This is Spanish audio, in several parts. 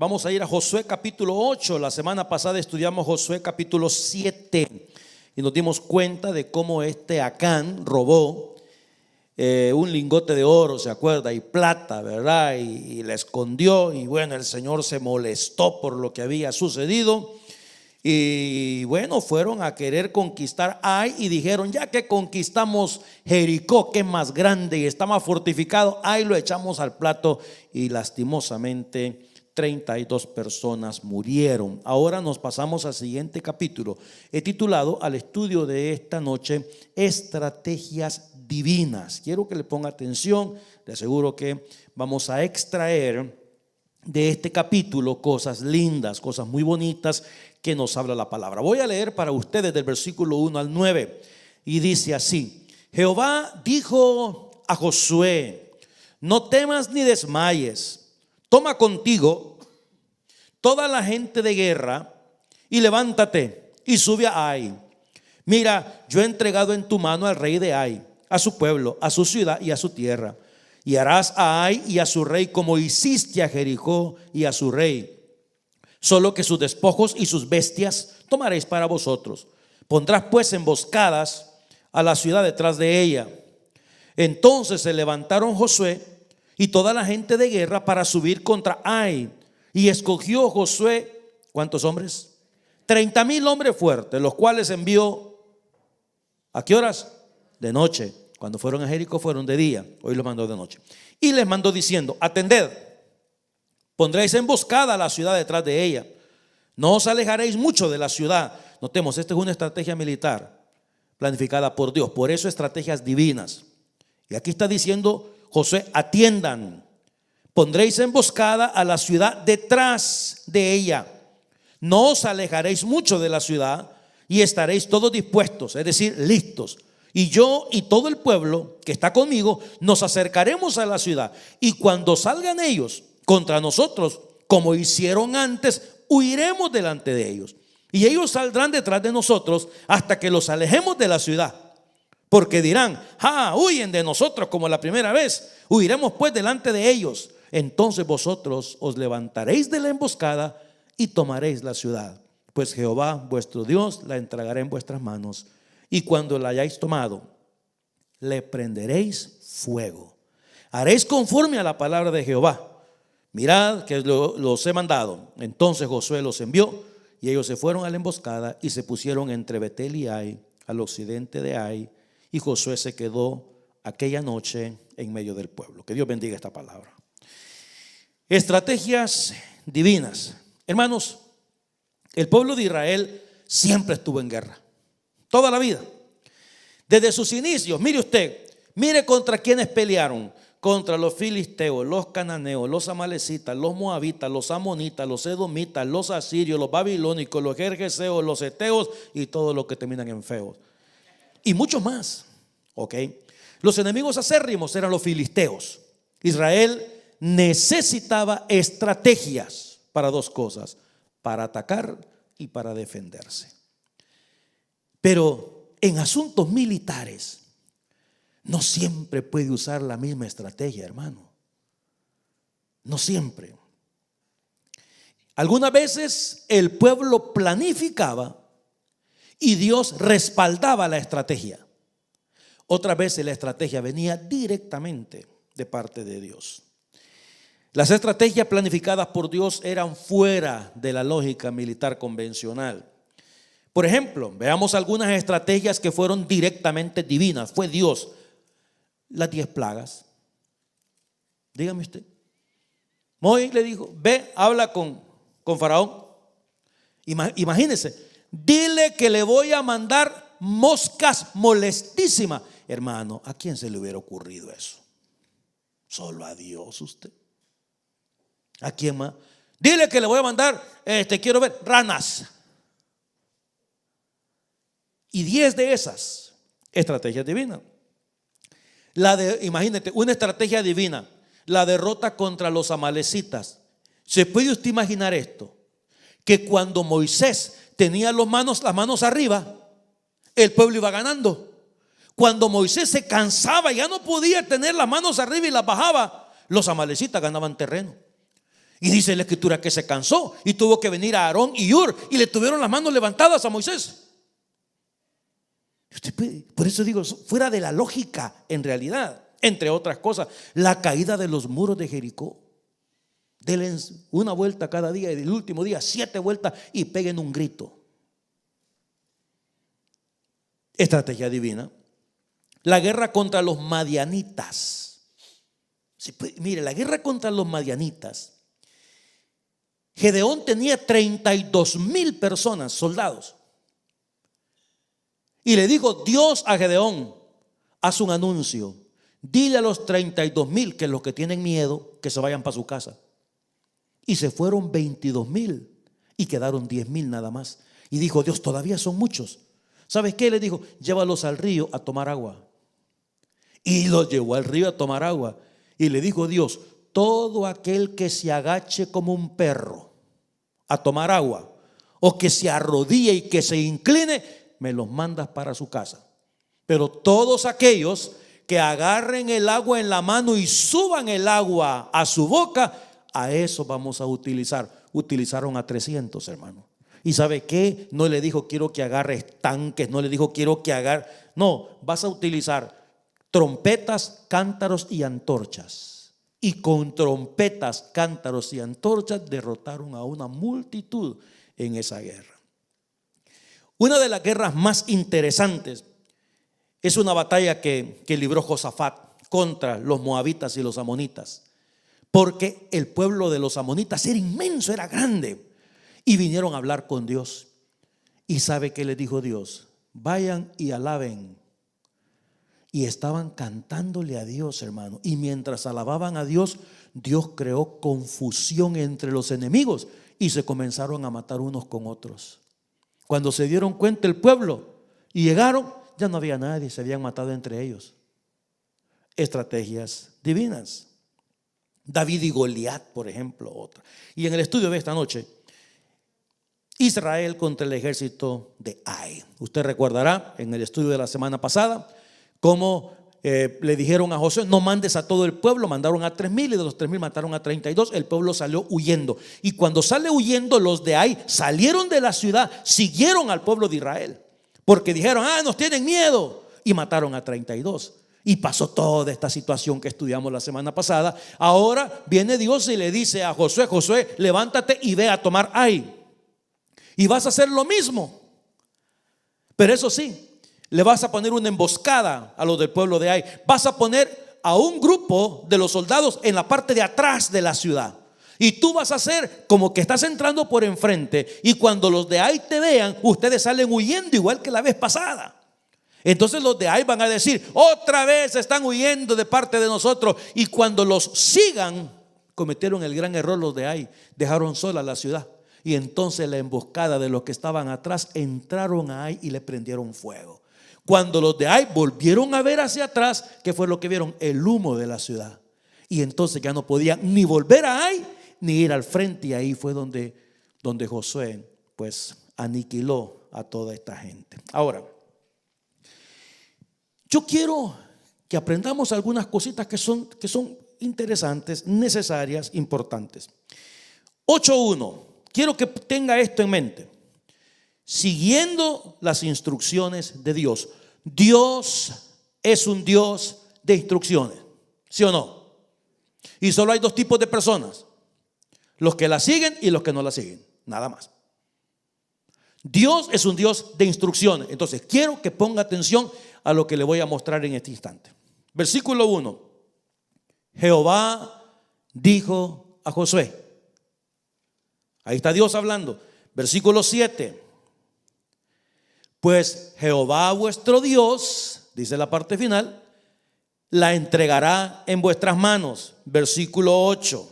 Vamos a ir a Josué capítulo 8. La semana pasada estudiamos Josué capítulo 7 y nos dimos cuenta de cómo Acán robó un lingote de oro, ¿se acuerda? Y plata, ¿verdad? Y la escondió, y bueno, el Señor se molestó por lo que había sucedido. Y bueno, fueron a querer conquistar Ai y dijeron: ya que conquistamos Jericó, que es más grande y está más fortificado, Ai lo echamos al plato, y lastimosamente 32 personas murieron. Ahora nos pasamos al siguiente capítulo. He titulado al estudio de esta noche Estrategias Divinas. Quiero que le ponga atención. Le aseguro que vamos a extraer de este capítulo cosas lindas, cosas muy bonitas que nos habla la palabra. Voy a leer para ustedes del versículo 1 al 9 y dice así: Jehová dijo a Josué: no temas ni desmayes, toma contigo toda la gente de guerra y levántate y sube a Ai. Mira, yo he entregado en tu mano al rey de Ai, a su pueblo, a su ciudad y a su tierra. Y harás a Ai y a su rey como hiciste a Jericó y a su rey. Solo que sus despojos y sus bestias tomaréis para vosotros. Pondrás pues emboscadas a la ciudad detrás de ella. Entonces se levantaron Josué y toda la gente de guerra para subir contra Ai. Y escogió Josué, ¿cuántos hombres? 30,000 hombres fuertes, los cuales envió, ¿a qué horas? De noche. Cuando fueron a Jericó fueron de día, hoy los mandó de noche. Y les mandó diciendo: atended, pondréis emboscada a la ciudad detrás de ella. No os alejaréis mucho de la ciudad. Notemos, esta es una estrategia militar planificada por Dios, por eso estrategias divinas. Y aquí está diciendo Josué: atiendan, pondréis emboscada a la ciudad detrás de ella. No os alejaréis mucho de la ciudad y estaréis todos dispuestos, es decir, listos. Y yo y todo el pueblo que está conmigo nos acercaremos a la ciudad, y cuando salgan ellos contra nosotros, como hicieron antes, huiremos delante de ellos, y ellos saldrán detrás de nosotros hasta que los alejemos de la ciudad, porque dirán: huyen de nosotros como la primera vez. Huiremos pues delante de ellos. Entonces vosotros os levantaréis de la emboscada y tomaréis la ciudad, pues Jehová vuestro Dios la entregará en vuestras manos. Y cuando la hayáis tomado, le prenderéis fuego. Haréis conforme a la palabra de Jehová. Mirad que los he mandado. Entonces Josué los envió, y ellos se fueron a la emboscada y se pusieron entre Betel y Ai, al occidente de Ai. Y Josué se quedó aquella noche en medio del pueblo. Que Dios bendiga esta palabra. Estrategias divinas. Hermanos, el pueblo de Israel siempre estuvo en guerra. Toda la vida, desde sus inicios. Mire usted, mire contra quienes pelearon: contra los filisteos, los cananeos, los amalecitas, los moabitas, los amonitas, los edomitas, los asirios, los babilónicos, los gergeseos, los heteos y todos los que terminan en feos, y muchos más. Ok, los enemigos acérrimos eran los filisteos. Israel necesitaba estrategias para dos cosas: para atacar y para defenderse. Pero en asuntos militares no siempre puede usar la misma estrategia, hermano. No siempre. Algunas veces el pueblo planificaba y Dios respaldaba la estrategia. Otras veces la estrategia venía directamente de parte de Dios. Las estrategias planificadas por Dios eran fuera de la lógica militar convencional. Por ejemplo, veamos algunas estrategias que fueron directamente divinas. Fue Dios. Las 10 plagas. Dígame usted. Moisés le dijo: ve, habla con Faraón. Imagínese, dile que le voy a mandar moscas molestísimas. Hermano, ¿a quién se le hubiera ocurrido eso? Solo a Dios, usted. ¿A quién más? Dile que le voy a mandar, quiero ver, ranas. Y 10 de esas estrategias divinas. Imagínate, una estrategia divina: la derrota contra los amalecitas. ¿Se puede usted imaginar esto? Que cuando Moisés tenía las manos arriba, el pueblo iba ganando. Cuando Moisés se cansaba y ya no podía tener las manos arriba y las bajaba, los amalecitas ganaban terreno. Y dice la escritura que se cansó y tuvo que venir a Aarón y Hur y le tuvieron las manos levantadas a Moisés. Por eso digo, fuera de la lógica en realidad, entre otras cosas, la caída de los muros de Jericó. Denle una vuelta cada día y del último día 7 vueltas y peguen un grito. Estrategia divina. La guerra contra los madianitas. Sí, mire, la guerra contra los madianitas. Gedeón tenía 32,000 personas, soldados. Y le dijo Dios a Gedeón: haz un anuncio. Dile a los 32,000 que los que tienen miedo que se vayan para su casa. Y se fueron 22,000 y quedaron 10,000 nada más. Y dijo Dios: todavía son muchos. ¿Sabes qué? Le dijo: llévalos al río a tomar agua. Y los llevó al río a tomar agua. Y le dijo Dios: todo aquel que se agache como un perro a tomar agua, o que se arrodille y que se incline, me los mandas para su casa. Pero todos aquellos que agarren el agua en la mano y suban el agua a su boca, a eso vamos a utilizar. Utilizaron a 300, hermano. ¿Y sabe qué? No le dijo quiero que agarres tanques, no le dijo quiero que agarres. No, vas a utilizar trompetas, cántaros y antorchas. Y con trompetas, cántaros y antorchas derrotaron a una multitud en esa guerra. Una de las guerras más interesantes es una batalla que libró Josafat contra los moabitas y los amonitas, porque el pueblo de los amonitas era inmenso, era grande, y vinieron a hablar con Dios. ¿Y sabe qué les dijo Dios? Vayan y alaben. Y estaban cantándole a Dios, hermano. Y mientras alababan a Dios, Dios creó confusión entre los enemigos y se comenzaron a matar unos con otros. Cuando se dieron cuenta el pueblo y llegaron, ya no había nadie, se habían matado entre ellos. Estrategias divinas. David y Goliat, por ejemplo, otra. Y en el estudio de esta noche, Israel contra el ejército de Ai. Usted recordará en el estudio de la semana pasada cómo le dijeron a Josué: no mandes a todo el pueblo. Mandaron a 3,000 y de los 3,000 mataron a 32. El pueblo salió huyendo. Y cuando sale huyendo, los de Ai salieron de la ciudad, siguieron al pueblo de Israel, porque dijeron: nos tienen miedo. Y mataron a 32. Y pasó toda esta situación que estudiamos la semana pasada. Ahora viene Dios y le dice a Josué: Josué, levántate y ve a tomar Ai. Y vas a hacer lo mismo. Pero eso sí, le vas a poner una emboscada a los del pueblo de Ai. Vas a poner a un grupo de los soldados en la parte de atrás de la ciudad. Y tú vas a hacer como que estás entrando por enfrente. Y cuando los de Ai te vean, ustedes salen huyendo igual que la vez pasada. Entonces los de Ai van a decir: otra vez están huyendo de parte de nosotros. Y cuando los sigan, cometieron el gran error los de Ai. Dejaron sola la ciudad. Y entonces la emboscada de los que estaban atrás entraron a Ai y le prendieron fuego. Cuando los de Ai volvieron a ver hacia atrás, ¿qué fue lo que vieron? El humo de la ciudad. Y entonces ya no podían ni volver a Ai ni ir al frente. Y ahí fue donde Josué pues aniquiló a toda esta gente. Ahora, yo quiero que aprendamos algunas cositas que son interesantes, necesarias, importantes. 8.1. Quiero que tenga esto en mente. Siguiendo las instrucciones de Dios. Dios es un Dios de instrucciones, ¿sí o no? Y solo hay 2 tipos de personas: los que la siguen y los que no la siguen, nada más. Dios es un Dios de instrucciones. Entonces quiero que ponga atención a lo que le voy a mostrar en este instante. Versículo 1. Jehová dijo a Josué. Ahí está Dios hablando. Versículo 7. Pues Jehová vuestro Dios, dice la parte final, la entregará en vuestras manos. Versículo 8.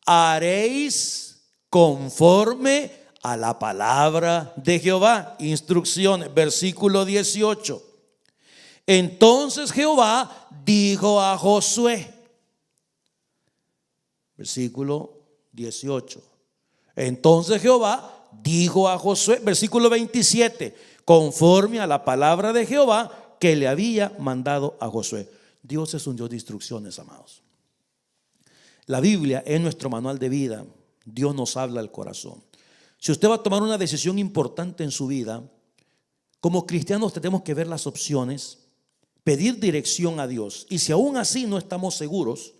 Haréis conforme a la palabra de Jehová. Instrucciones. Versículo 18. Entonces Jehová dijo a Josué. Versículo 18. Entonces Jehová dijo a Josué, versículo 27, conforme a la palabra de Jehová que le había mandado a Josué. Dios es un Dios de instrucciones, amados. La Biblia es nuestro manual de vida. Dios nos habla al corazón. Si usted va a tomar una decisión importante en su vida, como cristianos tenemos que ver las opciones, pedir dirección a Dios. Y si aún así no estamos seguros,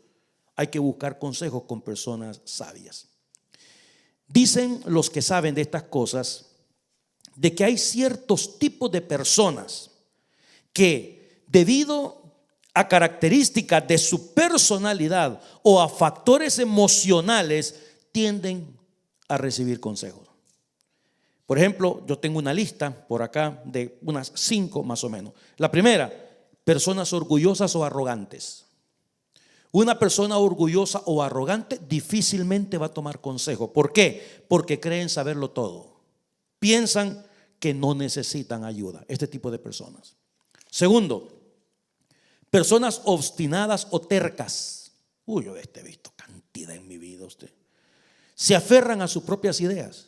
hay que buscar consejos con personas sabias. Dicen los que saben de estas cosas de que hay ciertos tipos de personas que, debido a características de su personalidad o a factores emocionales, tienden a recibir consejos. Por ejemplo, yo tengo una lista por acá de unas 5 más o menos. La primera, personas orgullosas o arrogantes. Una persona orgullosa o arrogante difícilmente va a tomar consejo. ¿Por qué? Porque creen saberlo todo. Piensan que no necesitan ayuda. Este tipo de personas. Segundo, personas obstinadas o tercas. Yo he visto cantidad en mi vida. Se aferran a sus propias ideas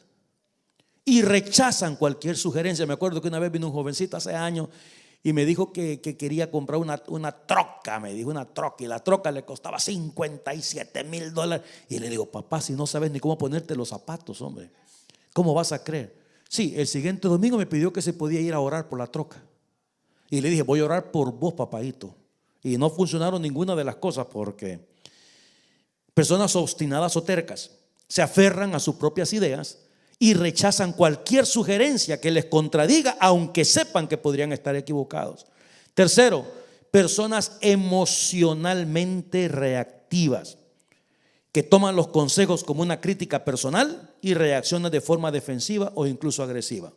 y rechazan cualquier sugerencia. Me acuerdo que una vez vino un jovencito hace años y me dijo que quería comprar una troca. Me dijo una troca, y la troca le costaba $57,000. Y le digo: papá, si no sabes ni cómo ponerte los zapatos, hombre, ¿cómo vas a creer? Sí, el siguiente domingo me pidió que se podía ir a orar por la troca. Y le dije: voy a orar por vos, papadito. Y no funcionaron ninguna de las cosas, porque personas obstinadas o tercas se aferran a sus propias ideas y rechazan cualquier sugerencia que les contradiga, aunque sepan que podrían estar equivocados. Tercero, personas emocionalmente reactivas, que toman los consejos como una crítica personal y reaccionan de forma defensiva o incluso agresiva.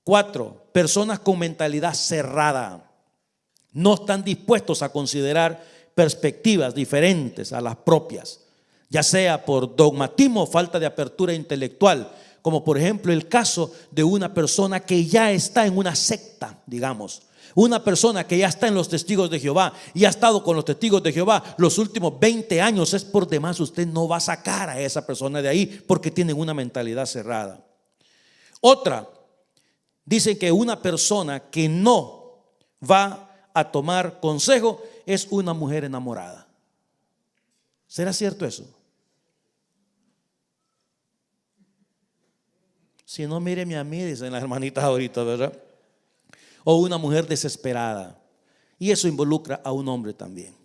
4, personas con mentalidad cerrada. No están dispuestos a considerar perspectivas diferentes a las propias, ya sea por dogmatismo o falta de apertura intelectual, como por ejemplo el caso de una persona que ya está en una secta, digamos. Una persona que ya está en los testigos de Jehová y ha estado con los testigos de Jehová los últimos 20 años, es por demás, usted no va a sacar a esa persona de ahí porque tienen una mentalidad cerrada. Otra, dicen que una persona que no va a tomar consejo es una mujer enamorada. ¿Será cierto eso? Si no, míreme a mí, dicen las hermanitas ahorita, ¿verdad? O una mujer desesperada. Y eso involucra a un hombre también.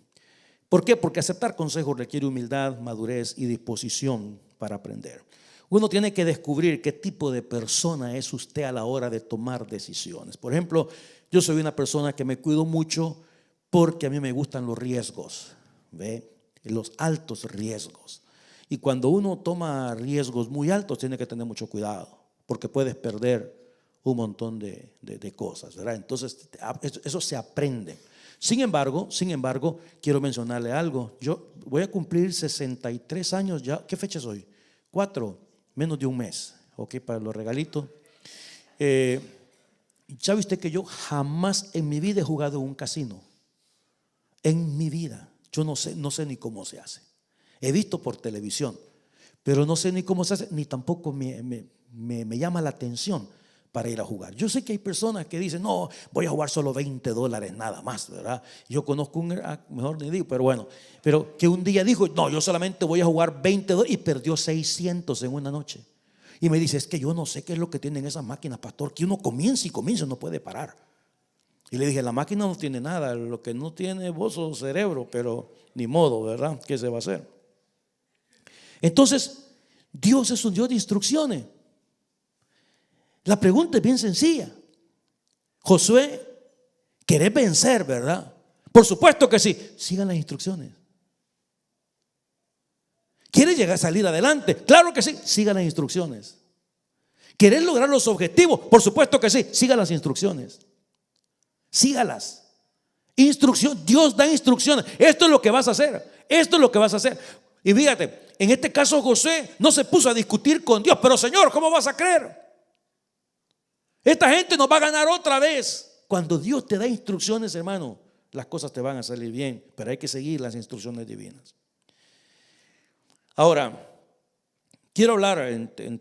¿Por qué? Porque aceptar consejos requiere humildad, madurez y disposición para aprender. Uno tiene que descubrir qué tipo de persona es usted a la hora de tomar decisiones. Por ejemplo, yo soy una persona que me cuido mucho porque a mí me gustan los riesgos, ¿ve? Los altos riesgos. Y cuando uno toma riesgos muy altos, tiene que tener mucho cuidado, porque puedes perder un montón de cosas, ¿verdad? Entonces, eso se aprende. Sin embargo, quiero mencionarle algo. Yo voy a cumplir 63 años ya. ¿Qué fecha es hoy? 4, menos de un mes. Ok, para los regalitos. ¿Sabe usted que yo jamás en mi vida he jugado en un casino? En mi vida. Yo no sé ni cómo se hace. He visto por televisión, pero no sé ni cómo se hace, ni tampoco me llama la atención para ir a jugar. Yo sé que hay personas que dicen: no, voy a jugar solo $20 nada más, ¿verdad? Yo conozco mejor ni digo, pero bueno, pero que un día dijo: no, yo solamente voy a jugar $20 y perdió 600 en una noche. Y me dice: es que yo no sé qué es lo que tienen esas máquinas, pastor, que uno comienza y no puede parar. Y le dije: la máquina no tiene nada, lo que no tiene es vos o cerebro, pero ni modo, ¿verdad? ¿Qué se va a hacer? Entonces, Dios es un Dios de instrucciones. La pregunta es bien sencilla. Josué, ¿querés vencer, verdad? Por supuesto que sí. Sigan las instrucciones. ¿Quieres llegar a salir adelante? Claro que sí. Sigan las instrucciones. ¿Querés lograr los objetivos? Por supuesto que sí. Sigan las instrucciones. Sígalas. Instrucción. Dios da instrucciones. Esto es lo que vas a hacer. Esto es lo que vas a hacer. Y fíjate, en este caso Josué no se puso a discutir con Dios. Pero Señor, ¿cómo vas a creer? Esta gente nos va a ganar otra vez. Cuando Dios te da instrucciones, hermano, las cosas te van a salir bien, pero hay que seguir las instrucciones divinas. Ahora, quiero hablar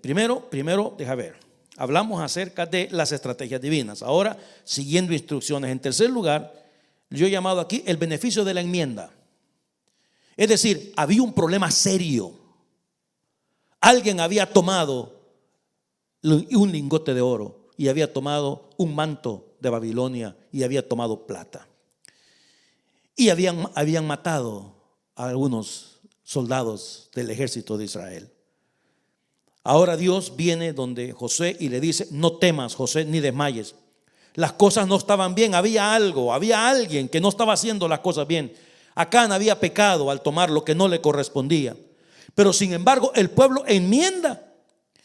primero, deja ver. Hablamos acerca de las estrategias divinas. Ahora, siguiendo instrucciones. En tercer lugar, yo he llamado aquí el beneficio de la enmienda. Es decir, había un problema serio. Alguien había tomado un lingote de oro y había tomado un manto de Babilonia y había tomado plata. Y habían matado a algunos soldados del ejército de Israel. Ahora Dios viene donde Josué y le dice: no temas, Josué, ni desmayes. Las cosas no estaban bien, había alguien que no estaba haciendo las cosas bien. Acán había pecado al tomar lo que no le correspondía. Pero sin embargo el pueblo enmienda.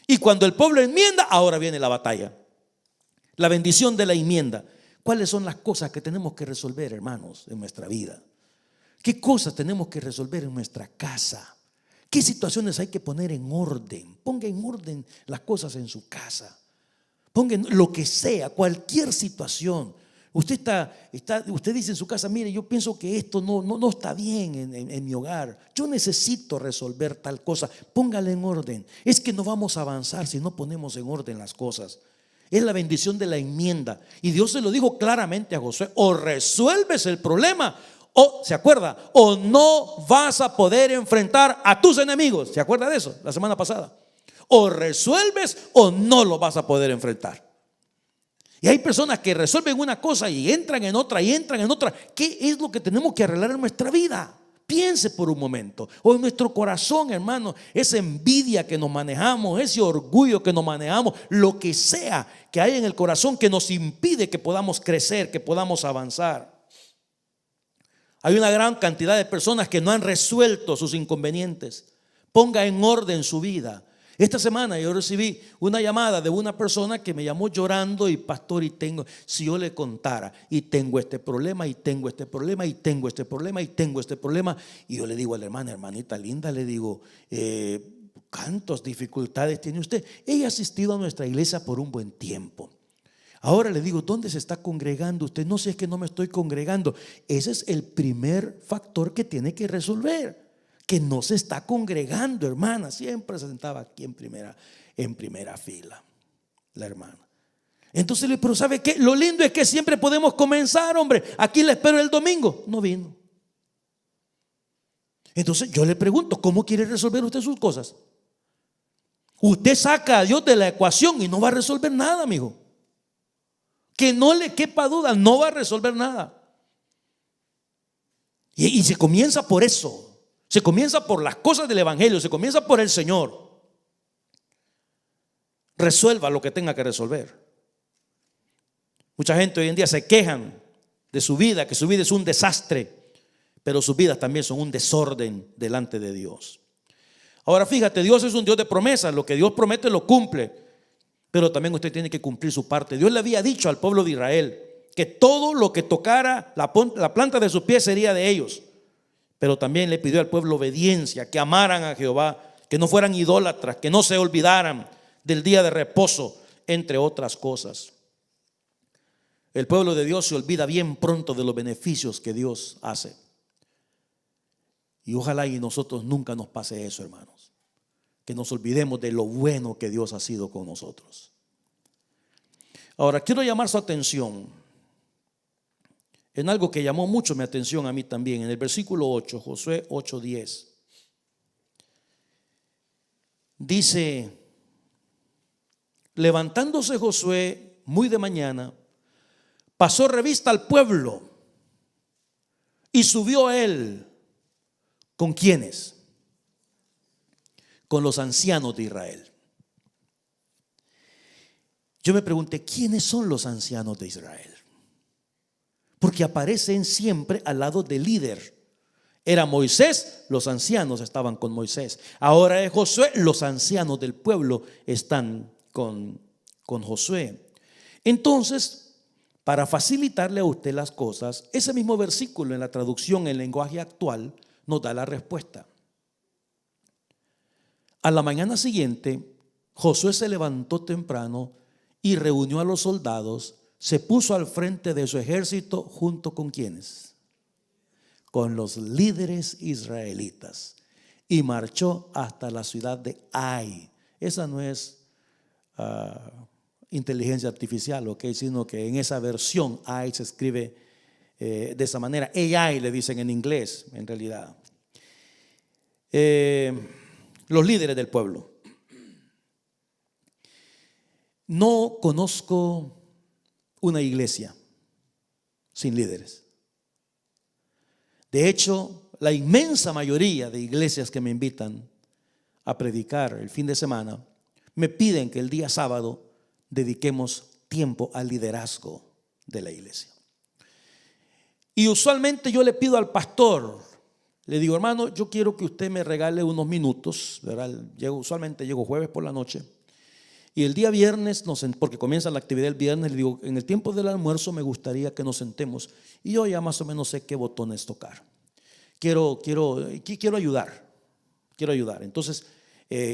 Y cuando el pueblo enmienda, ahora viene la batalla. La bendición de la enmienda. ¿Cuáles son las cosas que tenemos que resolver, hermanos, en nuestra vida? ¿Qué cosas tenemos que resolver en nuestra casa? ¿Qué situaciones hay que poner en orden? Ponga en orden las cosas en su casa. Ponga en lo que sea, cualquier situación. Usted usted dice en su casa: mire, yo pienso que esto no está bien en mi hogar. Yo necesito resolver tal cosa. Póngala en orden. Es que no vamos a avanzar si no ponemos en orden las cosas. Es la bendición de la enmienda. Y Dios se lo dijo claramente a Josué: o resuelves el problema, o, ¿se acuerda? O no vas a poder enfrentar a tus enemigos. ¿Se acuerda de eso? La semana pasada. O resuelves o no lo vas a poder enfrentar. Y hay personas que resuelven una cosa y entran en otra y entran en otra. ¿Qué es lo que tenemos que arreglar en nuestra vida? Piense por un momento. O en nuestro corazón, hermano, esa envidia que nos manejamos, ese orgullo que nos manejamos, lo que sea que hay en el corazón que nos impide que podamos crecer, que podamos avanzar. Hay una gran cantidad de personas que no han resuelto sus inconvenientes. Ponga en orden su vida. Esta semana yo recibí una llamada de una persona que me llamó llorando: y pastor, si yo le contara, y tengo este problema, y tengo este problema, y tengo este problema, y tengo este problema. Y yo le digo a la hermanita linda, le digo: ¿cuántas dificultades tiene usted? Ella ha asistido a nuestra iglesia por un buen tiempo. Ahora le digo: ¿dónde se está congregando usted? No sé, es que no me estoy congregando. Ese es el primer factor que tiene que resolver. Que no se está congregando, hermana. Siempre se sentaba aquí en primera fila, la hermana. Entonces le digo: pero ¿sabe qué? Lo lindo es que siempre podemos comenzar, hombre. Aquí le espero el domingo. No vino. Entonces yo le pregunto: ¿cómo quiere resolver usted sus cosas? Usted saca a Dios de la ecuación y no va a resolver nada, amigo. Que no le quepa duda, no va a resolver nada. Y se comienza por eso. Se comienza por las cosas del evangelio. Se comienza por el Señor. Resuelva lo que tenga que resolver. Mucha gente hoy en día se quejan de su vida, que su vida es un desastre, pero sus vidas también son un desorden delante de Dios. Ahora fíjate, Dios es un Dios de promesas. Lo que Dios promete lo cumple, pero también usted tiene que cumplir su parte. Dios le había dicho al pueblo de Israel que todo lo que tocara la planta de sus pies sería de ellos. Pero también le pidió al pueblo obediencia, que amaran a Jehová, que no fueran idólatras, que no se olvidaran del día de reposo, entre otras cosas. El pueblo de Dios se olvida bien pronto de los beneficios que Dios hace. Y ojalá y nosotros nunca nos pase eso, hermanos. Que nos olvidemos de lo bueno que Dios ha sido con nosotros. Ahora quiero llamar su atención en algo que llamó mucho mi atención a mí también. En el versículo 8, Josué 8:10, dice: levantándose Josué muy de mañana, pasó revista al pueblo y subió a él. ¿Con quiénes? Con los ancianos de Israel. Yo me pregunté: ¿quiénes son los ancianos de Israel? Porque aparecen siempre al lado del líder. Era Moisés, los ancianos estaban con Moisés. Ahora es Josué, los ancianos del pueblo están con Josué. Entonces, para facilitarle a usted las cosas, ese mismo versículo en la traducción en lenguaje actual nos da la respuesta. A la mañana siguiente, Josué se levantó temprano y reunió a los soldados. Se puso al frente de su ejército junto con ¿quiénes? Con los líderes israelitas, y marchó hasta la ciudad de Ai. Esa no es inteligencia artificial, ¿ok? Sino que en esa versión Ai se escribe de esa manera. AI le dicen en inglés, en realidad. los líderes del pueblo. No conozco una iglesia sin líderes. De hecho, la inmensa mayoría de iglesias que me invitan a predicar el fin de semana me piden que el día sábado dediquemos tiempo al liderazgo de la iglesia. Y usualmente yo le pido al pastor, le digo: hermano, yo quiero que usted me regale unos minutos, ¿verdad? Usualmente llego jueves por la noche. Y el día viernes, porque comienza la actividad el viernes, le digo: en el tiempo del almuerzo me gustaría que nos sentemos. Y yo ya más o menos sé qué botones tocar. Quiero ayudar. Quiero ayudar. Entonces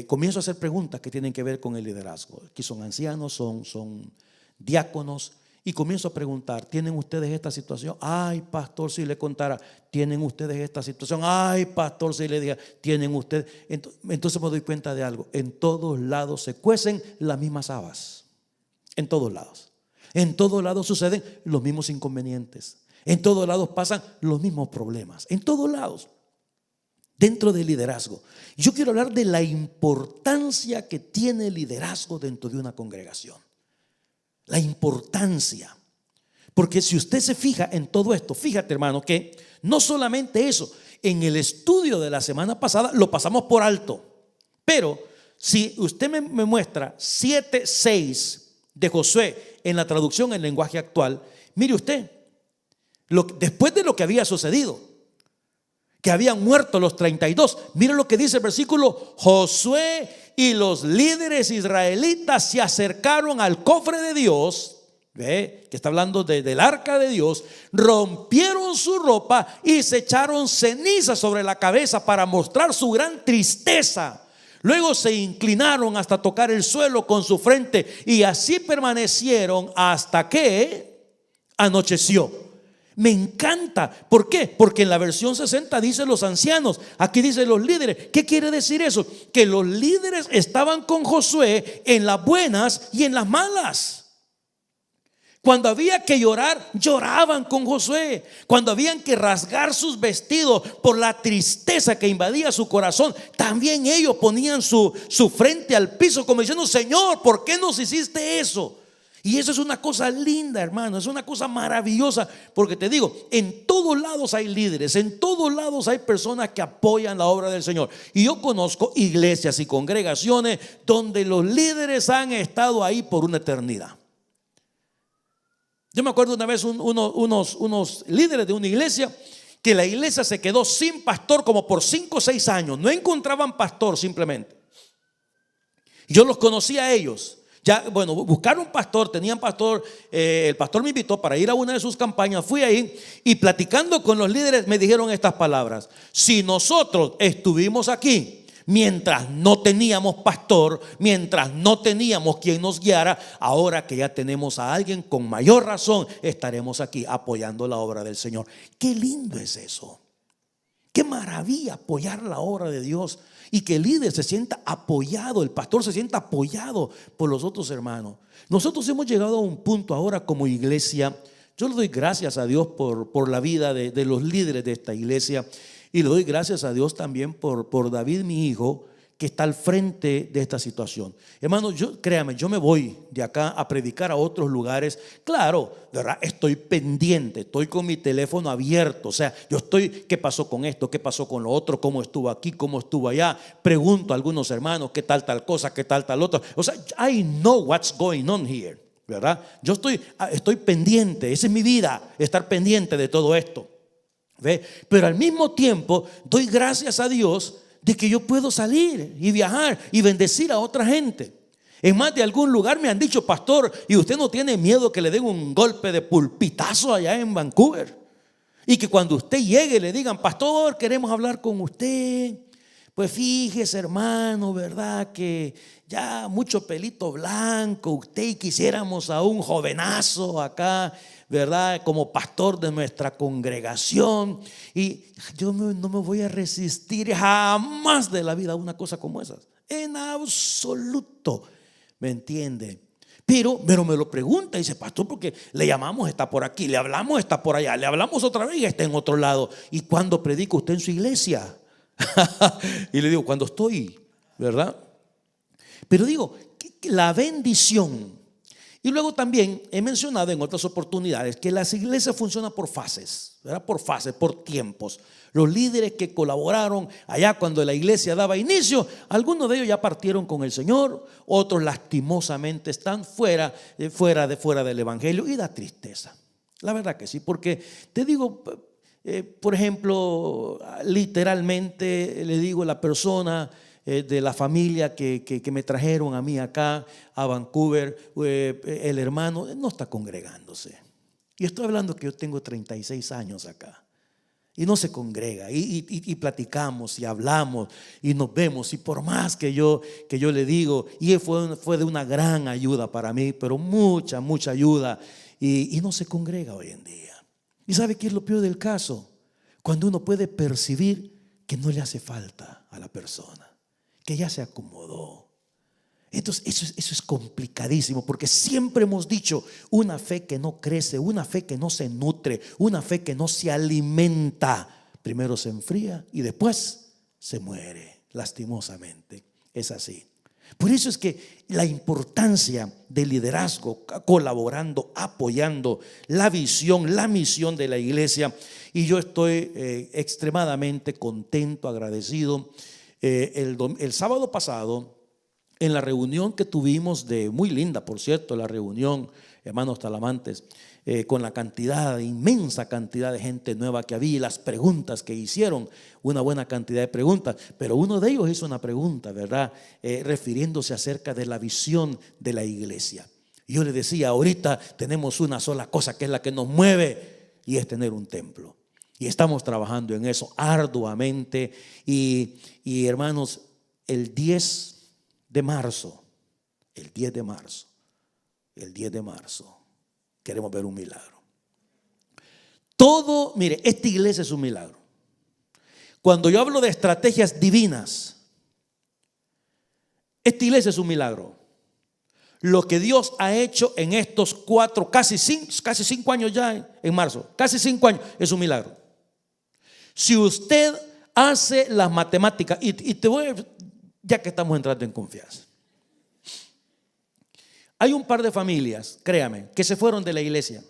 comienzo a hacer preguntas que tienen que ver con el liderazgo. Aquí son ancianos, son diáconos. Y comienzo a preguntar: ¿tienen ustedes esta situación? Ay, pastor, si le contara. ¿Tienen ustedes esta situación? Ay, pastor, si le diga. ¿Tienen ustedes? Entonces me doy cuenta de algo: en todos lados se cuecen las mismas habas. En todos lados. En todos lados suceden los mismos inconvenientes. En todos lados pasan los mismos problemas. En todos lados. Dentro del liderazgo. Yo quiero hablar de la importancia que tiene el liderazgo dentro de una congregación. La importancia. Porque si usted se fija en todo esto, fíjate, hermano, que no solamente eso, en el estudio de la semana pasada lo pasamos por alto. Pero si usted me muestra 7:6 de Josué en la traducción en lenguaje actual, mire usted, después de lo que había sucedido, que habían muerto los 32, mire lo que dice el versículo: Josué y los líderes israelitas se acercaron al cofre de Dios, que está hablando del arca de Dios, rompieron su ropa y se echaron ceniza sobre la cabeza para mostrar su gran tristeza. Luego se inclinaron hasta tocar el suelo con su frente y así permanecieron hasta que anocheció. Me encanta. ¿Por qué? Porque en la versión 60 dice los ancianos, aquí dice los líderes. ¿Qué quiere decir eso? Que los líderes estaban con Josué en las buenas y en las malas. Cuando había que llorar, lloraban con Josué. Cuando habían que rasgar sus vestidos por la tristeza que invadía su corazón, también ellos ponían su frente al piso como diciendo: Señor, ¿por qué nos hiciste eso? Y eso es una cosa linda, hermano, es una cosa maravillosa. Porque te digo, en todos lados hay líderes, en todos lados hay personas que apoyan la obra del Señor. Y yo conozco iglesias y congregaciones donde los líderes han estado ahí por una eternidad. Yo me acuerdo una vez unos líderes de una iglesia, que la iglesia se quedó sin pastor como por 5 o 6 años. No encontraban pastor simplemente. Yo los conocí a ellos. Ya, bueno, buscaron pastor, tenían pastor. El pastor me invitó para ir a una de sus campañas. Fui ahí y platicando con los líderes me dijeron estas palabras: si nosotros estuvimos aquí mientras no teníamos pastor, mientras no teníamos quien nos guiara, ahora que ya tenemos a alguien, con mayor razón estaremos aquí apoyando la obra del Señor. Qué lindo es eso. Qué maravilla apoyar la obra de Dios. Y que el líder se sienta apoyado, el pastor se sienta apoyado por los otros hermanos. Nosotros hemos llegado a un punto ahora como iglesia. Yo le doy gracias a Dios por la vida de los líderes de esta iglesia. Y le doy gracias a Dios también por David, mi hijo, que está al frente de esta situación. Hermano, créame, yo me voy de acá a predicar a otros lugares. Claro, de verdad, estoy pendiente, estoy con mi teléfono abierto. O sea, yo estoy: ¿qué pasó con esto? ¿Qué pasó con lo otro? ¿Cómo estuvo aquí? ¿Cómo estuvo allá? Pregunto a algunos hermanos: ¿qué tal cosa? ¿Qué tal otra? O sea, I know what's going on here, ¿verdad? Yo estoy pendiente. Esa es mi vida, estar pendiente de todo esto. ¿Ve? Pero al mismo tiempo doy gracias a Dios de que yo puedo salir y viajar y bendecir a otra gente. En más de algún lugar me han dicho: pastor, ¿y usted no tiene miedo que le den un golpe de pulpitazo allá en Vancouver? Y que cuando usted llegue le digan: pastor, queremos hablar con usted. Pues fíjese, hermano, ¿verdad? Que ya mucho pelito blanco usted, y quisiéramos a un jovenazo acá, ¿verdad? Como pastor de nuestra congregación. Y yo no me voy a resistir jamás de la vida a una cosa como esa. En absoluto. ¿Me entiende? Pero me lo pregunta y dice: pastor, porque le llamamos, está por aquí, le hablamos, está por allá, le hablamos otra vez y está en otro lado. ¿Y cuándo predica usted en su iglesia? Y le digo, cuando estoy, ¿verdad? Pero digo, la bendición. Y luego también he mencionado en otras oportunidades que las iglesias funcionan por fases, ¿verdad? Por fases, por tiempos. Los líderes que colaboraron allá cuando la iglesia daba inicio, algunos de ellos ya partieron con el Señor, otros lastimosamente están fuera del evangelio, y da tristeza. La verdad que sí, porque te digo, por ejemplo, literalmente le digo a la persona de la familia que me trajeron a mí acá a Vancouver, el hermano no está congregándose. Y estoy hablando que yo tengo 36 años acá y no se congrega, y platicamos y hablamos y nos vemos, y por más que yo le digo, y fue de una gran ayuda para mí, pero mucha ayuda, y no se congrega hoy en día. ¿Y sabe qué es lo peor del caso? Cuando uno puede percibir que no le hace falta a la persona, que ya se acomodó. Entonces eso es complicadísimo, porque siempre hemos dicho, una fe que no crece, una fe que no se nutre, una fe que no se alimenta, primero se enfría y después se muere, lastimosamente. Es así. Por eso es que la importancia del liderazgo, colaborando, apoyando la visión, la misión de la iglesia. Y yo estoy extremadamente contento, agradecido. El sábado pasado, en la reunión que tuvimos, muy linda por cierto, la reunión, hermanos Talamantes, con la inmensa cantidad de gente nueva que había, y las preguntas que hicieron, una buena cantidad de preguntas, pero uno de ellos hizo una pregunta, ¿verdad? Refiriéndose acerca de la visión de la iglesia. Y yo le decía, ahorita tenemos una sola cosa que es la que nos mueve, y es tener un templo. Y estamos trabajando en eso arduamente. Y hermanos, el 10 de marzo, queremos ver un milagro. Mire, esta iglesia es un milagro. Cuando yo hablo de estrategias divinas, esta iglesia es un milagro. Lo que Dios ha hecho en estos casi 5 años ya, en marzo, casi 5 años, es un milagro. Si usted hace las matemáticas, y te voy a, ya que estamos entrando en confianza, hay un par de familias, créame, que se fueron de la iglesia.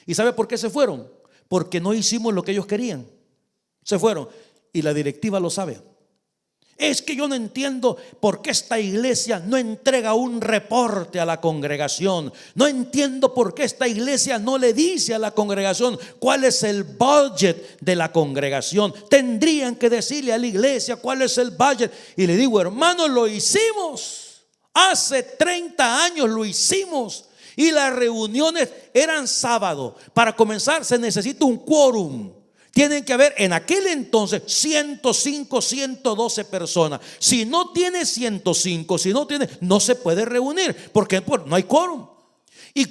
¿Y sabe por qué se fueron? Porque no hicimos lo que ellos querían. Se fueron, y la directiva lo sabe. Es que yo no entiendo por qué esta iglesia no entrega un reporte a la congregación. No entiendo por qué esta iglesia no le dice a la congregación cuál es el budget de la congregación. Tendrían que decirle a la iglesia cuál es el budget. Y le digo, hermanos, lo hicimos. Hace 30 años lo hicimos. Y las reuniones eran sábado. Para comenzar se necesita un quórum. Tienen que haber en aquel entonces 105, 112 personas. Si no tiene 105, no se puede reunir, porque no hay quórum. Y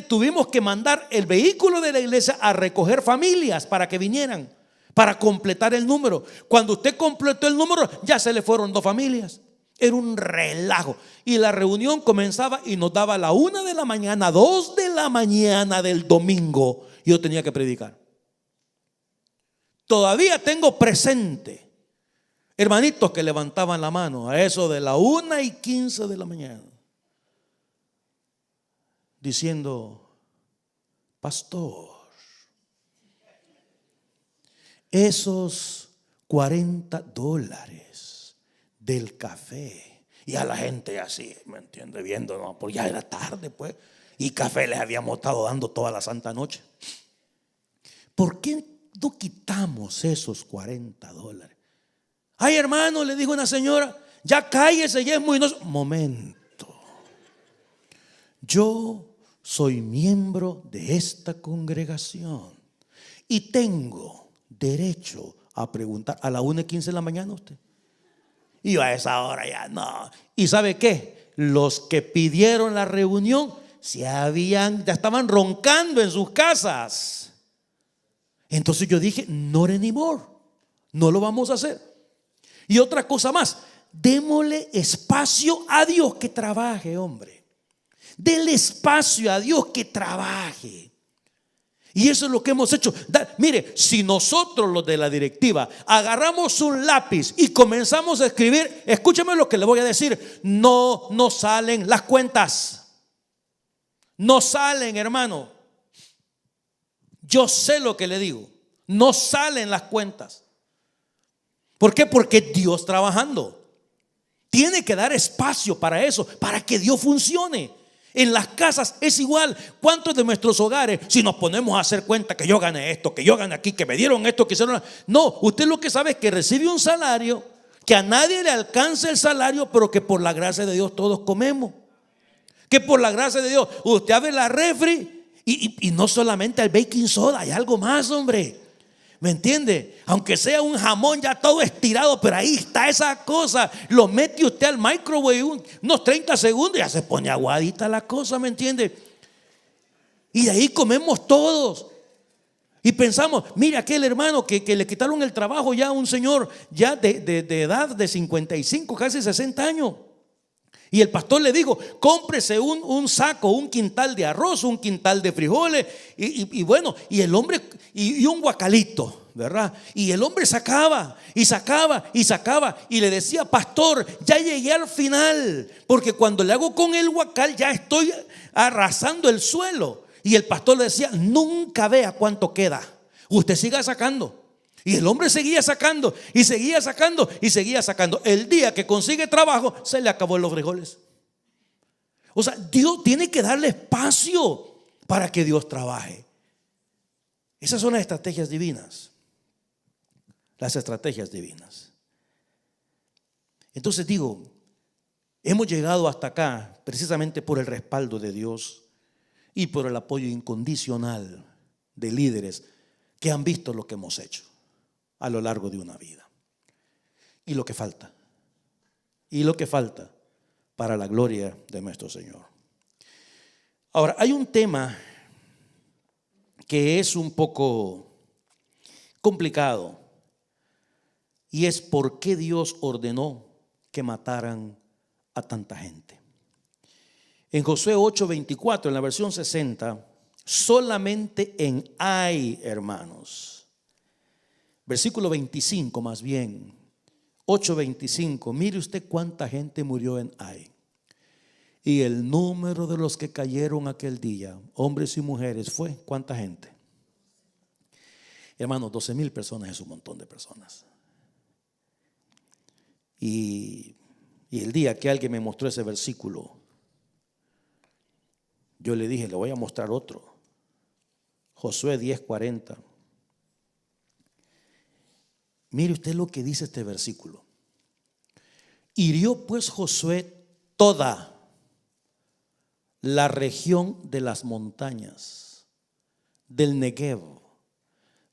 tuvimos que mandar el vehículo de la iglesia a recoger familias para que vinieran, para completar el número. Cuando usted completó el número, ya se le fueron 2 familias. Era un relajo. Y la reunión comenzaba y nos daba la 1 de la mañana, 2 de la mañana del domingo. Y yo tenía que predicar. Todavía tengo presente hermanitos que levantaban la mano a eso de la 1:15 de la mañana, diciendo, pastor, esos $40 del café. Y a la gente así, ¿me entiende? Viendo, no, pues ya era tarde, pues, y café les habíamos estado dando toda la santa noche. ¿Por qué no quitamos esos $40? Ay, hermano, le dijo una señora, ya cállese, ya es muy noche. Momento. Yo soy miembro de esta congregación y tengo derecho a preguntar. A la 1:15 de la mañana usted. Y yo a esa hora ya no. ¿Y sabe qué? Los que pidieron la reunión ya estaban roncando en sus casas. Entonces yo dije, not anymore, no lo vamos a hacer. Y otra cosa más, démosle espacio a Dios que trabaje, hombre. Dele espacio a Dios que trabaje. Y eso es lo que hemos hecho. Mire, si nosotros los de la directiva agarramos un lápiz y comenzamos a escribir, escúcheme lo que le voy a decir, no nos salen las cuentas. No salen, hermano. Yo sé lo que le digo. No salen las cuentas. ¿Por qué? Porque Dios trabajando. Tiene que dar espacio para eso, para que Dios funcione. En las casas es igual. ¿Cuántos de nuestros hogares, si nos ponemos a hacer cuenta que yo gané esto, que yo gané aquí, que me dieron esto, que hicieron? No, usted lo que sabe es que recibe un salario, que a nadie le alcanza el salario, pero que por la gracia de Dios todos comemos. Que por la gracia de Dios usted abre la refri y no solamente el baking soda, hay algo más, hombre. ¿Me entiende? Aunque sea un jamón ya todo estirado, pero ahí está esa cosa. Lo mete usted al microwave unos 30 segundos y ya se pone aguadita la cosa, ¿me entiende? Y de ahí comemos todos. Y pensamos, mira aquel hermano que le quitaron el trabajo ya a un señor ya de edad de 55, casi 60 años. Y el pastor le dijo, cómprese un saco, un quintal de arroz, un quintal de frijoles y bueno, y el hombre, y un guacalito, ¿verdad? Y el hombre sacaba y sacaba y sacaba y le decía, pastor, ya llegué al final, porque cuando le hago con el guacal ya estoy arrasando el suelo. Y el pastor le decía, nunca vea cuánto queda, usted siga sacando. Y el hombre seguía sacando y seguía sacando y seguía sacando. El día que consigue trabajo, se le acabó los frijoles. O sea, Dios tiene que darle espacio para que Dios trabaje. Esas son las estrategias divinas. Las estrategias divinas. Entonces digo, hemos llegado hasta acá precisamente por el respaldo de Dios y por el apoyo incondicional de líderes que han visto lo que hemos hecho a lo largo de una vida. Y lo que falta para la gloria de nuestro Señor. Ahora, hay un tema que es un poco complicado y es por qué Dios ordenó que mataran a tanta gente. En Josué 8:24, en la versión 60, solamente en Ai, hermanos, versículo 25 más bien, 8:25, mire usted cuánta gente murió en Ai. Y el número de los que cayeron aquel día, hombres y mujeres, fue ¿cuánta gente? Hermanos, 12,000 personas es un montón de personas. Y el día que alguien me mostró ese versículo, yo le dije, le voy a mostrar otro. Josué 10:40. Mire usted lo que dice este versículo. Hirió pues Josué toda la región de las montañas, del Negev,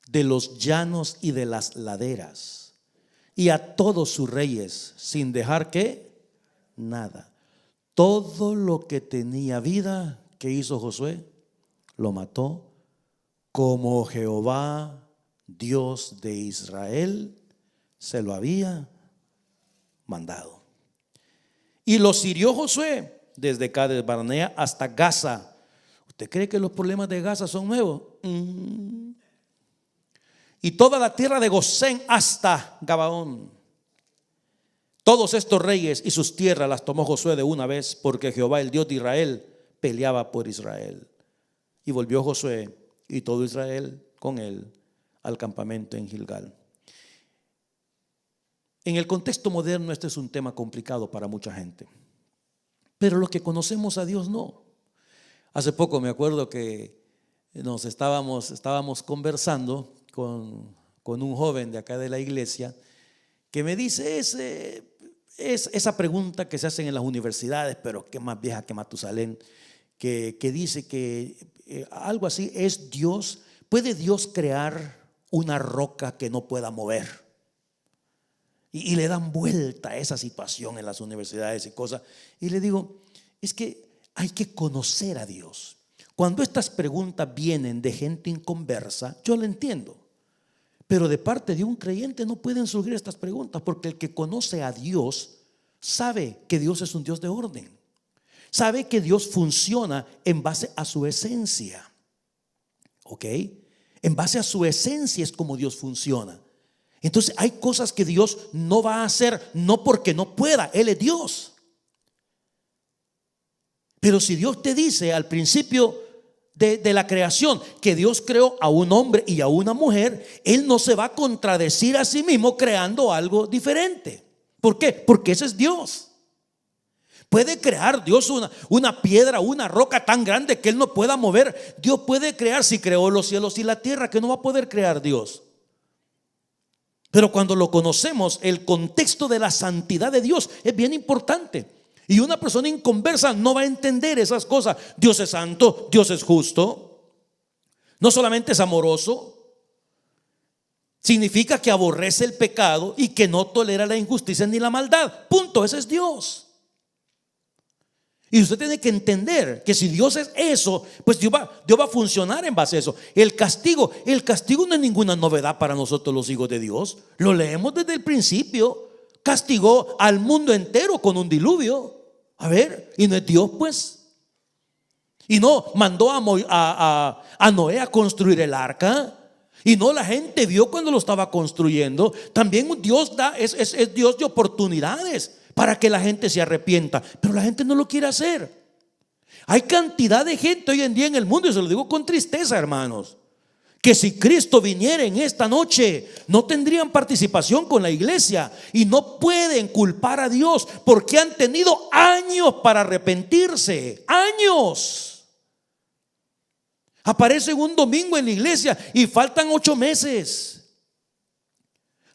de los llanos y de las laderas, y a todos sus reyes, sin dejar que nada. Todo lo que tenía vida, ¿qué hizo Josué? Lo mató, como Jehová Dios de Israel se lo había mandado. Y los hirió Josué desde Cades Barnea hasta Gaza. ¿Usted cree que los problemas de Gaza son nuevos? Y toda la tierra de Gosén hasta Gabaón. Todos estos reyes y sus tierras las tomó Josué de una vez, porque Jehová, el Dios de Israel, peleaba por Israel. Y volvió Josué y todo Israel con él al campamento en Gilgal. En el contexto moderno este es un tema complicado para mucha gente, pero los que conocemos a Dios no. Hace poco me acuerdo que estábamos conversando con un joven de acá de la iglesia que me dice esa pregunta que se hacen en las universidades, pero que es más vieja que Matusalén, que dice que algo así es Dios. ¿Puede Dios crear una roca que no pueda mover? Y le dan vuelta a esa situación en las universidades y cosas. Y le digo, es que hay que conocer a Dios. Cuando estas preguntas vienen de gente inconversa, yo lo entiendo. Pero de parte de un creyente no pueden surgir estas preguntas, porque el que conoce a Dios sabe que Dios es un Dios de orden. Sabe que Dios funciona en base a su esencia. ¿ok? En base a su esencia es como Dios funciona. Entonces hay cosas que Dios no va a hacer, no porque no pueda, Él es Dios. Pero si Dios te dice al principio de la creación que Dios creó a un hombre y a una mujer, Él no se va a contradecir a sí mismo creando algo diferente. ¿Por qué? Porque ese es Dios. Puede crear Dios una piedra, una roca tan grande que Él no pueda mover. Dios puede crear, si creó los cielos y la tierra, que no va a poder crear Dios. Pero cuando lo conocemos, el contexto de la santidad de Dios es bien importante. Y una persona inconversa no va a entender esas cosas. Dios es santo, Dios es justo. No solamente es amoroso, significa que aborrece el pecado y que no tolera la injusticia ni la maldad. Punto, ese es Dios. Y usted tiene que entender que si Dios es eso, pues Dios va a funcionar en base a eso. El castigo no es ninguna novedad para nosotros los hijos de Dios. Lo leemos desde el principio. Castigó al mundo entero con un diluvio. A ver, y no es Dios, pues. Y no mandó a Noé a construir el arca. Y no, la gente vio cuando lo estaba construyendo. También Dios es Dios de oportunidades para que la gente se arrepienta, pero la gente no lo quiere hacer. Hay cantidad de gente hoy en día en el mundo, y se lo digo con tristeza, hermanos, que si Cristo viniera en esta noche, no tendrían participación con la iglesia y no pueden culpar a Dios porque han tenido años para arrepentirse. Años. Aparecen un domingo en la iglesia y faltan 8 meses.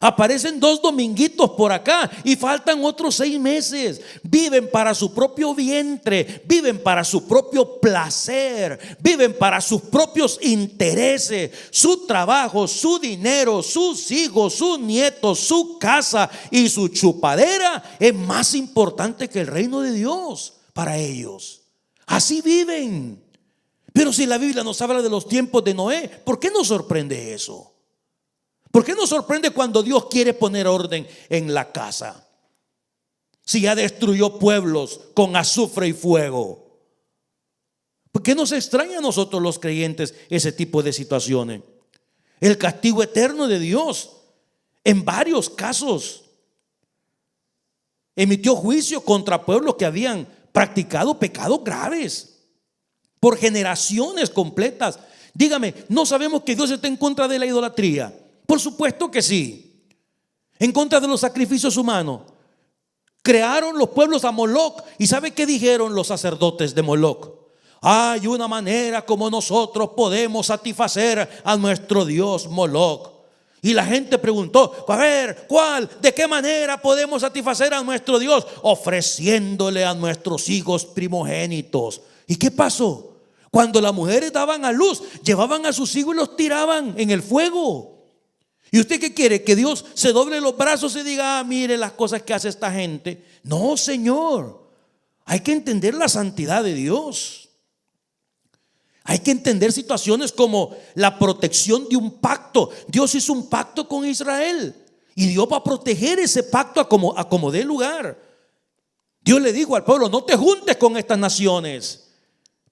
Aparecen 2 dominguitos por acá y faltan otros 6 meses. Viven para su propio vientre, viven para su propio placer, viven para sus propios intereses, su trabajo, su dinero, sus hijos, sus nietos, su casa y su chupadera es más importante que el reino de Dios para ellos. Así viven. Pero si la Biblia nos habla de los tiempos de Noé, ¿por qué nos sorprende eso? ¿Por qué nos sorprende cuando Dios quiere poner orden en la casa? Si ya destruyó pueblos con azufre y fuego. ¿Por qué nos extraña a nosotros los creyentes ese tipo de situaciones? El castigo eterno de Dios en varios casos emitió juicio contra pueblos que habían practicado pecados graves por generaciones completas. Dígame, ¿no sabemos que Dios está en contra de la idolatría? Por supuesto que sí. En contra de los sacrificios humanos. Crearon los pueblos a Moloc. ¿Y sabe qué dijeron los sacerdotes de Moloc? Hay una manera como nosotros podemos satisfacer a nuestro Dios Moloc. Y la gente preguntó, a ver, ¿cuál? ¿De qué manera podemos satisfacer a nuestro Dios? Ofreciéndole a nuestros hijos primogénitos. ¿Y qué pasó? Cuando las mujeres daban a luz, llevaban a sus hijos y los tiraban en el fuego. ¿Y usted qué quiere? ¿Que Dios se doble los brazos y diga, mire las cosas que hace esta gente? No, Señor. Hay que entender la santidad de Dios. Hay que entender situaciones como la protección de un pacto. Dios hizo un pacto con Israel y Dios va a proteger ese pacto a como dé lugar. Dios le dijo al pueblo, no te juntes con estas naciones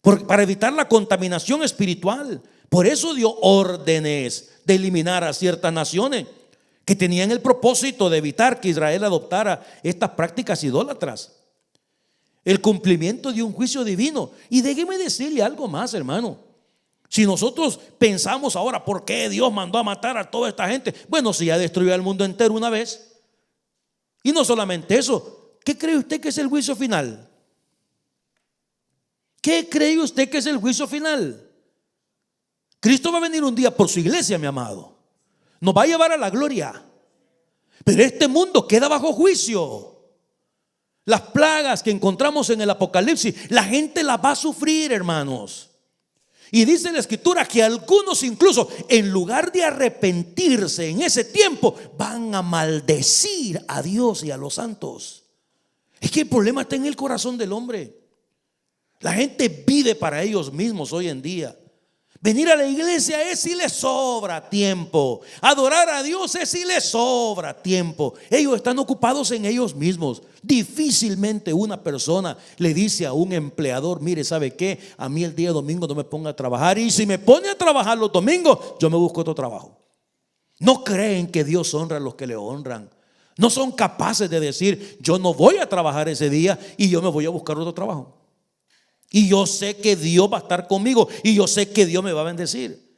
para evitar la contaminación espiritual. Por eso dio órdenes de eliminar a ciertas naciones que tenían el propósito de evitar que Israel adoptara estas prácticas idólatras. El cumplimiento de un juicio divino. Y déjeme decirle algo más, hermano. Si nosotros pensamos ahora, ¿por qué Dios mandó a matar a toda esta gente? Bueno, si ya destruyó al mundo entero una vez. Y no solamente eso, ¿qué cree usted que es el juicio final? ¿Qué cree usted que es el juicio final? Cristo va a venir un día por su iglesia, mi amado. Nos va a llevar a la gloria. Pero este mundo queda bajo juicio. Las plagas que encontramos en el Apocalipsis, la gente las va a sufrir, hermanos. Y dice la Escritura que algunos incluso, en lugar de arrepentirse en ese tiempo, van a maldecir a Dios y a los santos. Es que el problema está en el corazón del hombre. La gente vive para ellos mismos hoy en día. Venir a la iglesia es si les sobra tiempo. Adorar a Dios es si les sobra tiempo. Ellos están ocupados en ellos mismos. Difícilmente una persona le dice a un empleador: mire, ¿sabe qué? A mí el día domingo no me ponga a trabajar, y si me pone a trabajar los domingos, yo me busco otro trabajo. No creen que Dios honra a los que le honran. No son capaces de decir: yo no voy a trabajar ese día y yo me voy a buscar otro trabajo. Y yo sé que Dios va a estar conmigo, y yo sé que Dios me va a bendecir.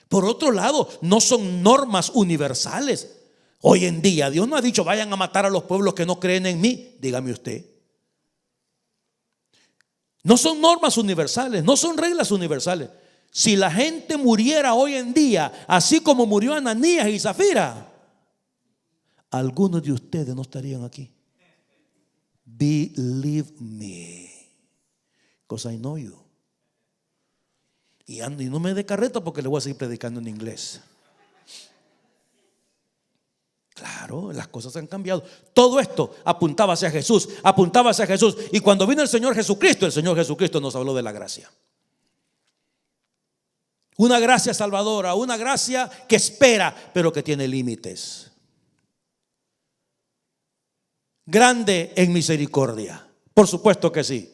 Por otro lado, no son normas universales. Hoy en día Dios no ha dicho: vayan a matar a los pueblos que no creen en mí. Dígame usted. No son normas universales, no son reglas universales. Si la gente muriera hoy en día así como murió Ananías y Zafira, algunos de ustedes no estarían aquí. Believe me, because I know you. Y no me dé carreta, porque le voy a seguir predicando en inglés. Claro, las cosas han cambiado. Todo esto apuntaba hacia Jesús, apuntaba hacia Jesús. Y cuando vino el Señor Jesucristo nos habló de la gracia. Una gracia salvadora, una gracia que espera, pero que tiene límites. Grande en misericordia, por supuesto que sí.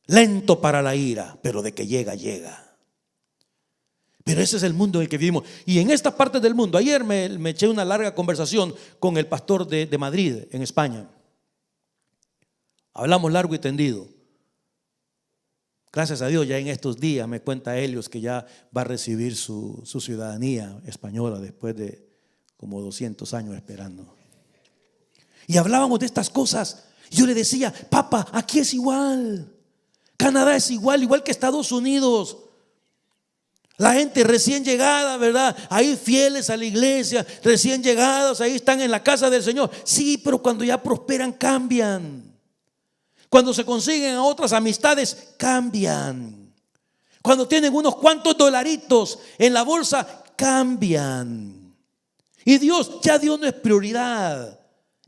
Lento para la ira, pero de que llega, llega. Pero ese es el mundo en el que vivimos. Y en esta parte del mundo, ayer me eché una larga conversación con el pastor de Madrid, en España. Hablamos largo y tendido. Gracias a Dios, ya en estos días me cuenta Helios que ya va a recibir su ciudadanía española después de como 200 años esperando. Y hablábamos de estas cosas. Yo le decía: papá, aquí es igual. Canadá es igual que Estados Unidos. La gente recién llegada, ¿verdad? Ahí fieles a la iglesia, recién llegados, ahí están en la casa del Señor. Sí, pero cuando ya prosperan, cambian. Cuando se consiguen a otras amistades, cambian. Cuando tienen unos cuantos dolaritos en la bolsa, cambian. Y Dios no es prioridad.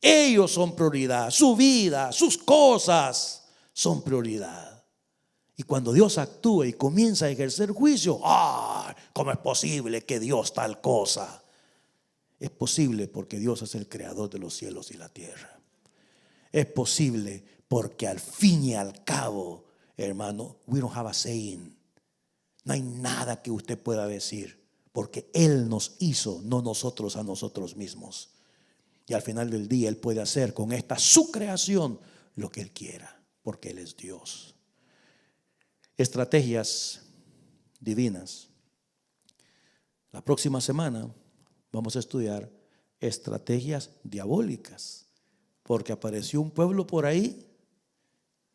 Ellos son prioridad. Su vida, sus cosas son prioridad. Y cuando Dios actúa y comienza a ejercer juicio, ¿cómo es posible que Dios tal cosa? Es posible porque Dios es el creador de los cielos y la tierra. Es posible porque al fin y al cabo, hermano, we don't have a saying. No hay nada que usted pueda decir, porque Él nos hizo, no nosotros a nosotros mismos. Y al final del día Él puede hacer con esta su creación lo que Él quiera, porque Él es Dios. Estrategias divinas. La próxima semana vamos a estudiar estrategias diabólicas, porque apareció un pueblo por ahí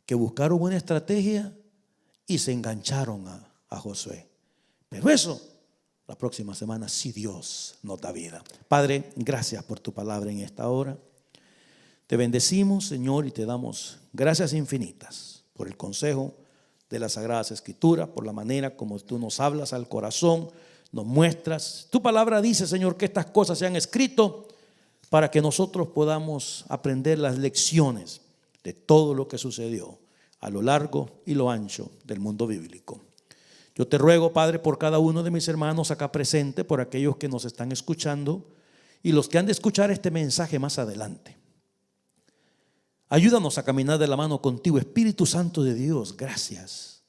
que buscaron una estrategia y se engancharon a Josué. Pero eso, la próxima semana, si Dios nos da vida. Padre, gracias por tu palabra en esta hora. Te bendecimos, Señor, y te damos gracias infinitas por el consejo de las Sagradas Escrituras, por la manera como tú nos hablas al corazón, nos muestras. Tu palabra dice, Señor, que estas cosas se han escrito para que nosotros podamos aprender las lecciones de todo lo que sucedió a lo largo y lo ancho del mundo bíblico. Yo te ruego, Padre, por cada uno de mis hermanos acá presente, por aquellos que nos están escuchando y los que han de escuchar este mensaje más adelante. Ayúdanos a caminar de la mano contigo, Espíritu Santo de Dios. Gracias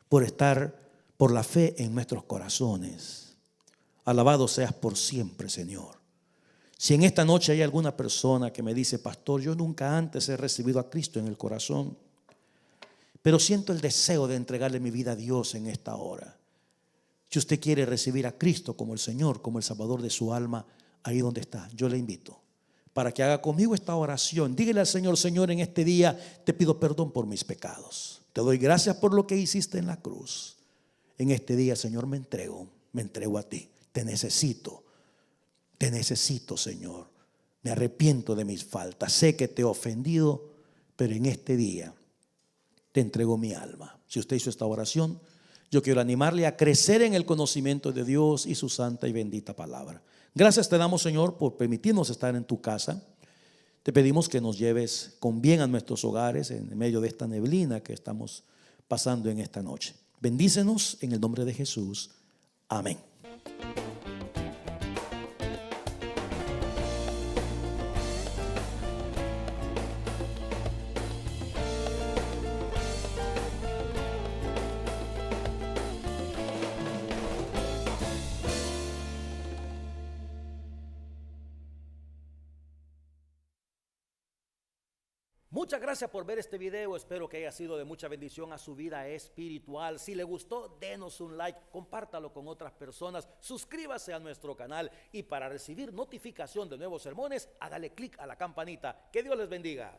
por estar por la fe en nuestros corazones. Alabado seas por siempre, Señor. Si en esta noche hay alguna persona que me dice: pastor, yo nunca antes he recibido a Cristo en el corazón, pero siento el deseo de entregarle mi vida a Dios en esta hora. Si usted quiere recibir a Cristo como el Señor, como el Salvador de su alma, ahí donde está, yo le invito para que haga conmigo esta oración. Dígale al Señor: Señor, en este día te pido perdón por mis pecados. Te doy gracias por lo que hiciste en la cruz. En este día, Señor, me entrego a ti. Te necesito, Señor. Me arrepiento de mis faltas. Sé que te he ofendido, pero en este día te entrego mi alma. Si usted hizo esta oración, yo quiero animarle a crecer en el conocimiento de Dios y su santa y bendita palabra. Gracias te damos, Señor, por permitirnos estar en tu casa. Te pedimos que nos lleves con bien a nuestros hogares en medio de esta neblina que estamos pasando en esta noche. Bendícenos en el nombre de Jesús. Amén. Muchas gracias por ver este video, espero que haya sido de mucha bendición a su vida espiritual. Si le gustó, denos un like, compártalo con otras personas, suscríbase a nuestro canal y para recibir notificación de nuevos sermones, hágale clic a la campanita. Que Dios les bendiga.